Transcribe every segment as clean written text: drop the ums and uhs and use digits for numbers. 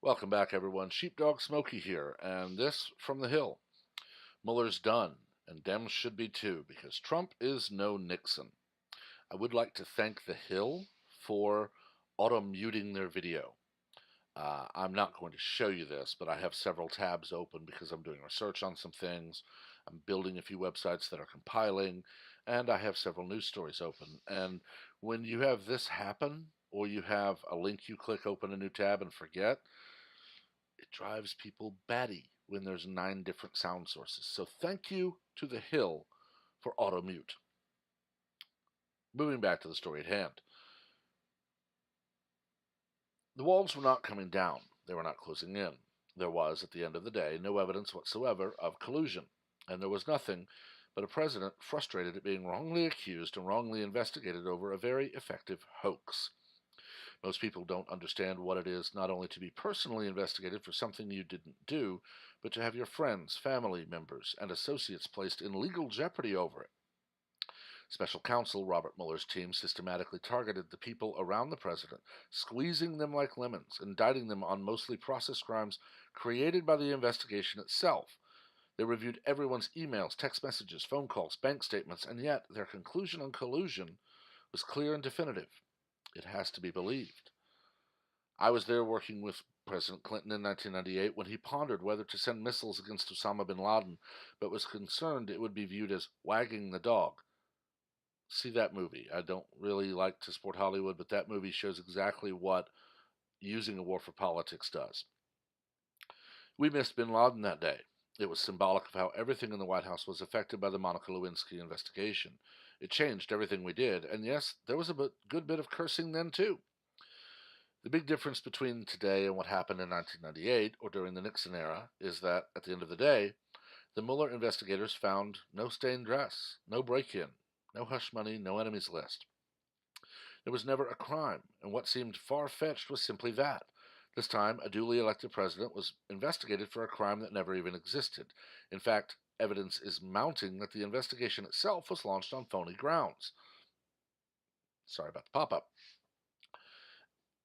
Welcome back, everyone. Sheepdog Smokey here, and this from the Hill. Mueller's done, and Dems should be too, because Trump is no Nixon. I would like to thank the Hill for auto-muting their video. I'm not going to show you this, but I have several tabs open because I'm doing research on some things. I'm building a few websites that are compiling, and I have several news stories open. And when you have this happen, or you have a link you click, open a new tab, and forget, it drives people batty when there's 9 different sound sources. So thank you to the Hill for auto mute. Moving back to the story at hand. The walls were not coming down. They were not closing in. There was, at the end of the day, no evidence whatsoever of collusion. And there was nothing but a president frustrated at being wrongly accused and wrongly investigated over a very effective hoax. Most people don't understand what it is not only to be personally investigated for something you didn't do, but to have your friends, family members, and associates placed in legal jeopardy over it. Special counsel Robert Mueller's team systematically targeted the people around the president, squeezing them like lemons, indicting them on mostly process crimes created by the investigation itself. They reviewed everyone's emails, text messages, phone calls, bank statements, and yet their conclusion on collusion was clear and definitive. It has to be believed. I was there working with President Clinton in 1998 when he pondered whether to send missiles against Osama bin Laden, but was concerned it would be viewed as wagging the dog. See that movie. I don't really like to support Hollywood, but that movie shows exactly what using a war for politics does. We missed bin Laden that day. It was symbolic of how everything in the White House was affected by the Monica Lewinsky investigation. It changed everything we did, and yes, there was a good bit of cursing then, too. The big difference between today and what happened in 1998 or during the Nixon era is that, at the end of the day, the Mueller investigators found no stained dress, no break-in, no hush money, no enemies list. There was never a crime, and what seemed far-fetched was simply that. This time, a duly elected president was investigated for a crime that never even existed. In fact, evidence is mounting that the investigation itself was launched on phony grounds. Sorry about the pop-up.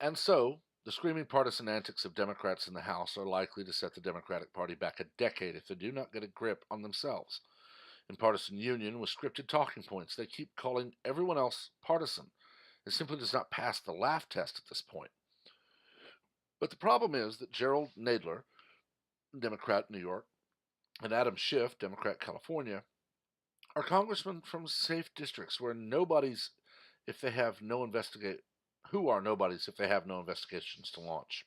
And so, the screaming partisan antics of Democrats in the House are likely to set the Democratic Party back a decade if they do not get a grip on themselves. In partisan union with scripted talking points, they keep calling everyone else partisan. It simply does not pass the laugh test at this point. But the problem is that Gerald Nadler, Democrat New York, and Adam Schiff, Democrat California, are congressmen from safe districts where nobodies if they have no investigate who are nobodies if they have no investigations to launch.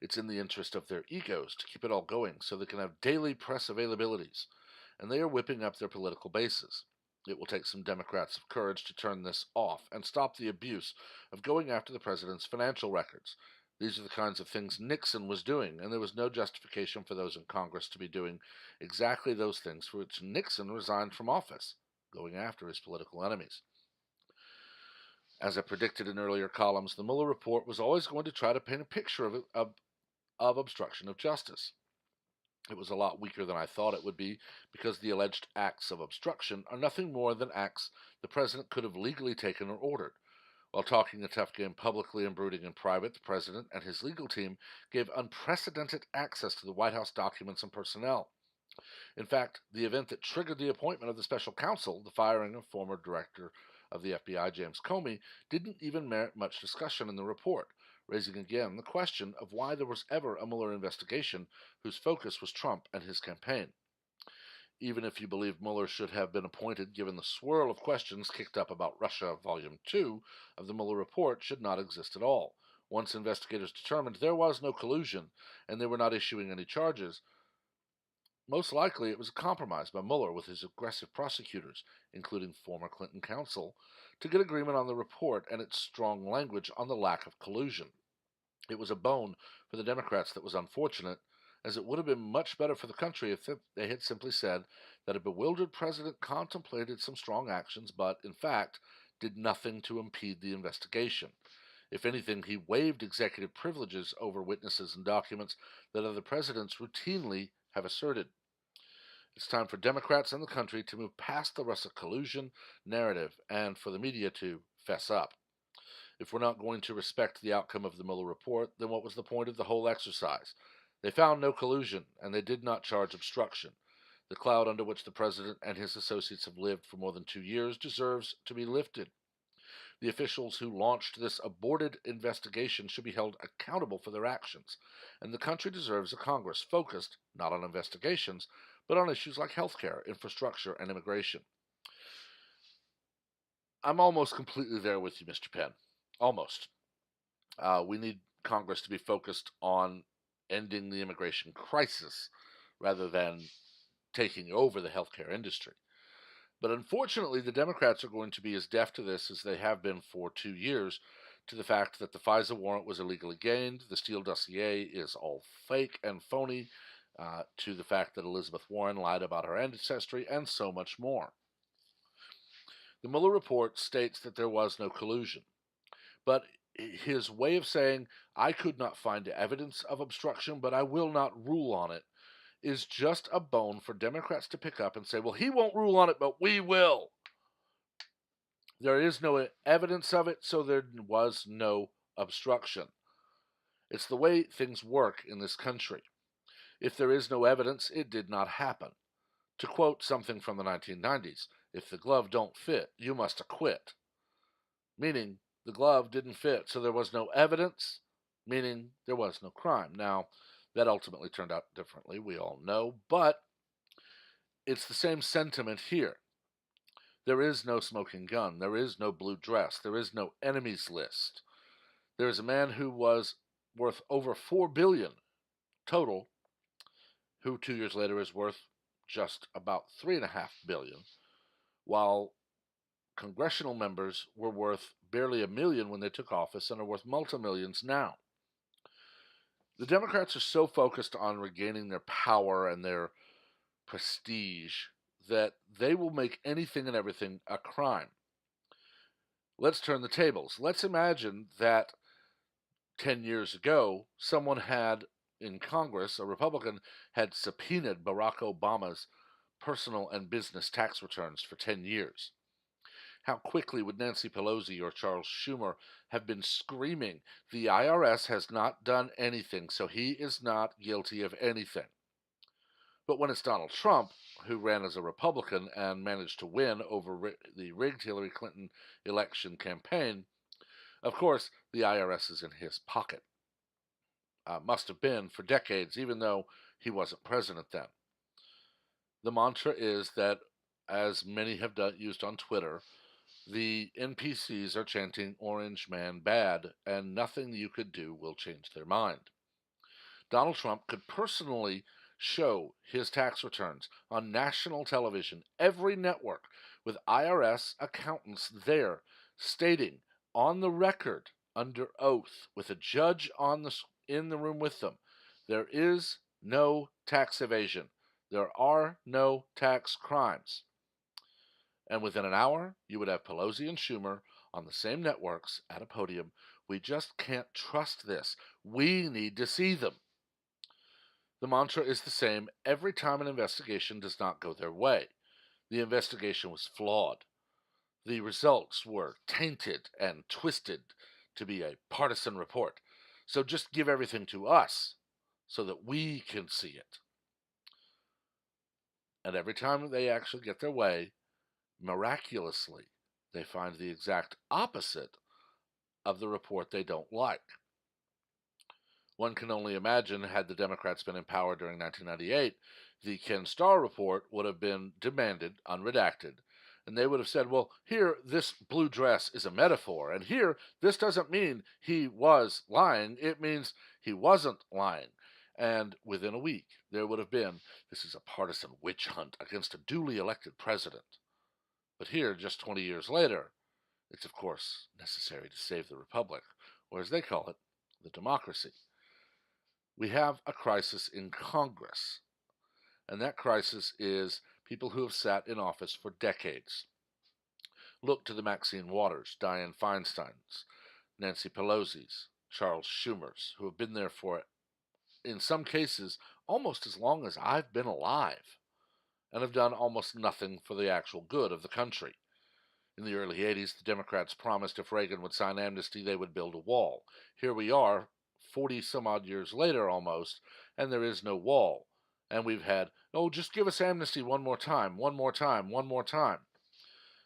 It's in the interest of their egos to keep it all going so they can have daily press availabilities, and they are whipping up their political bases. It will take some Democrats of courage to turn this off and stop the abuse of going after the president's financial records. These are the kinds of things Nixon was doing, and there was no justification for those in Congress to be doing exactly those things for which Nixon resigned from office, going after his political enemies. As I predicted in earlier columns, the Mueller report was always going to try to paint a picture of obstruction of justice. It was a lot weaker than I thought it would be because the alleged acts of obstruction are nothing more than acts the president could have legally taken or ordered. While talking a tough game publicly and brooding in private, the president and his legal team gave unprecedented access to the White House documents and personnel. In fact, the event that triggered the appointment of the special counsel, the firing of former director of the FBI, James Comey, didn't even merit much discussion in the report, raising again the question of why there was ever a Mueller investigation whose focus was Trump and his campaign. Even if you believe Mueller should have been appointed given the swirl of questions kicked up about Russia, Volume 2 of the Mueller report should not exist at all. Once investigators determined there was no collusion and they were not issuing any charges, most likely it was a compromise by Mueller with his aggressive prosecutors, including former Clinton counsel, to get agreement on the report and its strong language on the lack of collusion. It was a bone for the Democrats that was unfortunate, as it would have been much better for the country if they had simply said that a bewildered president contemplated some strong actions but, in fact, did nothing to impede the investigation. If anything, he waived executive privileges over witnesses and documents that other presidents routinely have asserted. It's time for Democrats and the country to move past the Russia collusion narrative and for the media to fess up. If we're not going to respect the outcome of the Mueller report, then what was the point of the whole exercise? They found no collusion, and they did not charge obstruction. The cloud under which the president and his associates have lived for more than 2 years deserves to be lifted. The officials who launched this aborted investigation should be held accountable for their actions, and the country deserves a Congress focused not on investigations, but on issues like healthcare, infrastructure, and immigration. I'm almost completely there with you, Mr. Penn. Almost. We need Congress to be focused on ending the immigration crisis rather than taking over the healthcare industry. But unfortunately, the Democrats are going to be as deaf to this as they have been for 2 years, to the fact that the FISA warrant was illegally gained, the Steele dossier is all fake and phony, to the fact that Elizabeth Warren lied about her ancestry, and so much more. The Mueller report states that there was no collusion, but his way of saying, I could not find evidence of obstruction, but I will not rule on it, is just a bone for Democrats to pick up and say, well, he won't rule on it, but we will. There is no evidence of it, so there was no obstruction. It's the way things work in this country. If there is no evidence, it did not happen. To quote something from the 1990s, if the glove don't fit, you must acquit. Meaning, the glove didn't fit, so there was no evidence, meaning there was no crime. Now, that ultimately turned out differently, we all know, but it's the same sentiment here. There is no smoking gun. There is no blue dress. There is no enemies list. There is a man who was worth over $4 billion total, who 2 years later is worth just about $3.5 billion, while congressional members were worth barely $1 million when they took office and are worth multi-millions now. The Democrats are so focused on regaining their power and their prestige that they will make anything and everything a crime. Let's turn the tables. Let's imagine that 10 years ago, someone had in Congress, a Republican, had subpoenaed Barack Obama's personal and business tax returns for 10 years. How quickly would Nancy Pelosi or Charles Schumer have been screaming, the IRS has not done anything, so he is not guilty of anything. But when it's Donald Trump, who ran as a Republican and managed to win over the rigged Hillary Clinton election campaign, of course, the IRS is in his pocket. Must have been for decades, even though he wasn't president then. The mantra is that, as many have used on Twitter, the NPCs are chanting Orange Man bad, and nothing you could do will change their mind. Donald Trump could personally show his tax returns on national television, every network, with IRS accountants there stating on the record under oath with a judge in the room with them, there is no tax evasion. There are no tax crimes. And within an hour, you would have Pelosi and Schumer on the same networks at a podium. We just can't trust this. We need to see them. The mantra is the same every time an investigation does not go their way. The investigation was flawed. The results were tainted and twisted to be a partisan report. So just give everything to us so that we can see it. And every time they actually get their way, miraculously, they find the exact opposite of the report they don't like. One can only imagine, had the Democrats been in power during 1998, the Ken Starr report would have been demanded, unredacted, and they would have said, well, here, this blue dress is a metaphor, and here, this doesn't mean he was lying, it means he wasn't lying. And within a week, there would have been, this is a partisan witch hunt against a duly elected president. But here, just 20 years later, it's of course necessary to save the republic, or as they call it, the democracy. We have a crisis in Congress, and that crisis is people who have sat in office for decades. Look to the Maxine Waters, Dianne Feinsteins, Nancy Pelosi's, Charles Schumer's, who have been there for, in some cases, almost as long as I've been alive, and have done almost nothing for the actual good of the country. In the early 80s, the Democrats promised if Reagan would sign amnesty, they would build a wall. Here we are, 40 some odd years later almost, and there is no wall. And we've had, oh, just give us amnesty one more time, one more time, one more time.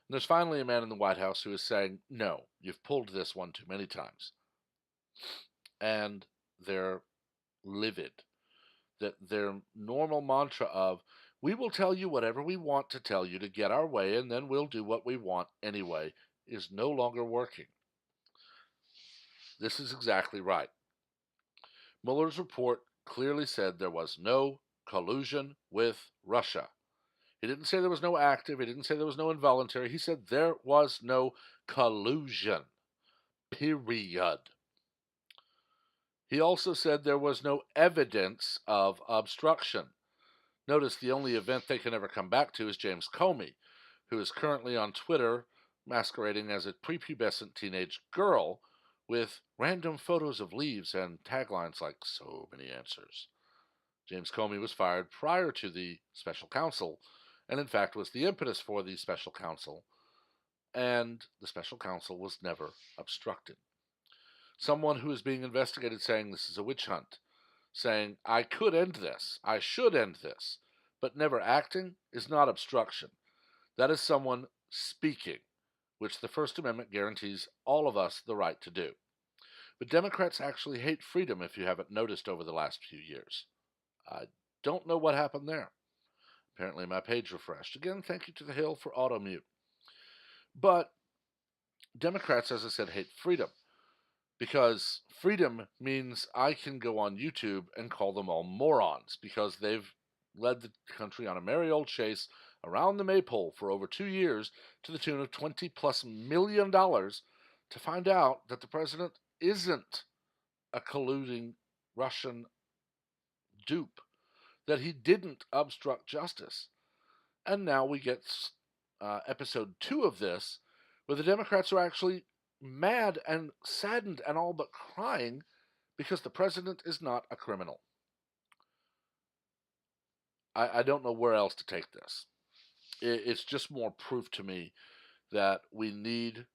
And there's finally a man in the White House who is saying, no, you've pulled this one too many times. And they're livid. That their normal mantra of, we will tell you whatever we want to tell you to get our way, and then we'll do what we want anyway, is no longer working. This is exactly right. Mueller's report clearly said there was no collusion with Russia. He didn't say there was no active, he didn't say there was no involuntary, he said there was no collusion. Period. He also said there was no evidence of obstruction. Notice the only event they can ever come back to is James Comey, who is currently on Twitter masquerading as a prepubescent teenage girl with random photos of leaves and taglines like, so many answers. James Comey was fired prior to the special counsel, and in fact was the impetus for the special counsel, and the special counsel was never obstructed. Someone who is being investigated saying this is a witch hunt, saying, I could end this, I should end this, but never acting is not obstruction. That is someone speaking, which the First Amendment guarantees all of us the right to do. But Democrats actually hate freedom, if you haven't noticed over the last few years. I don't know what happened there. Apparently my page refreshed. Again, thank you to the Hill for auto-mute. But Democrats, as I said, hate freedom. Because freedom means I can go on YouTube and call them all morons, because they've led the country on a merry old chase around the maypole for over 2 years to the tune of $20+ million to find out that the president isn't a colluding Russian dupe, that he didn't obstruct justice. And now we get episode 2 of this, where the Democrats are actually mad and saddened and all but crying because the president is not a criminal. I don't know where else to take this. It's just more proof to me that we need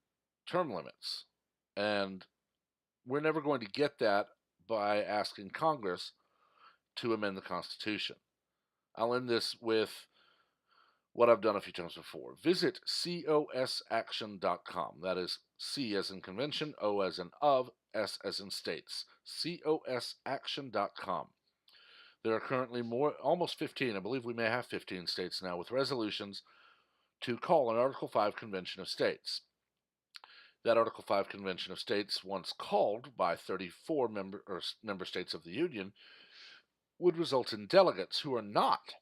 term limits. And we're never going to get that by asking Congress to amend the Constitution. I'll end this with what I've done a few times before. Visit cosaction.com. That is C as in convention, O as in of, S as in states. cosaction.com. There are currently almost 15, I believe we may have 15 states now, with resolutions to call an Article 5 Convention of States. That Article 5 Convention of States, once called by 34 member states of the Union, would result in delegates who are not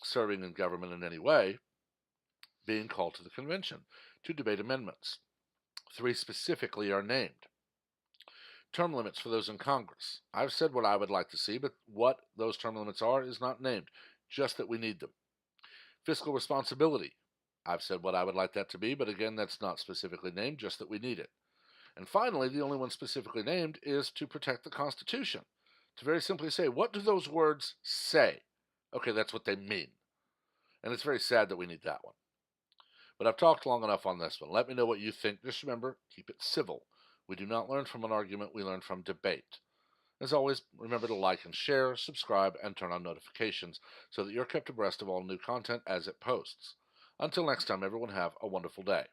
serving in government in any way being called to the convention to debate amendments. 3 specifically are named. Term limits for those in Congress. I've said what I would like to see, but what those term limits are is not named, just that we need them. Fiscal responsibility. I've said what I would like that to be, but again, that's not specifically named, just that we need it. And finally, the only one specifically named is to protect the Constitution. To very simply say, what do those words say? Okay, that's what they mean. And it's very sad that we need that one. But I've talked long enough on this one. Let me know what you think. Just remember, keep it civil. We do not learn from an argument, we learn from debate. As always, remember to like and share, subscribe, and turn on notifications so that you're kept abreast of all new content as it posts. Until next time, everyone have a wonderful day.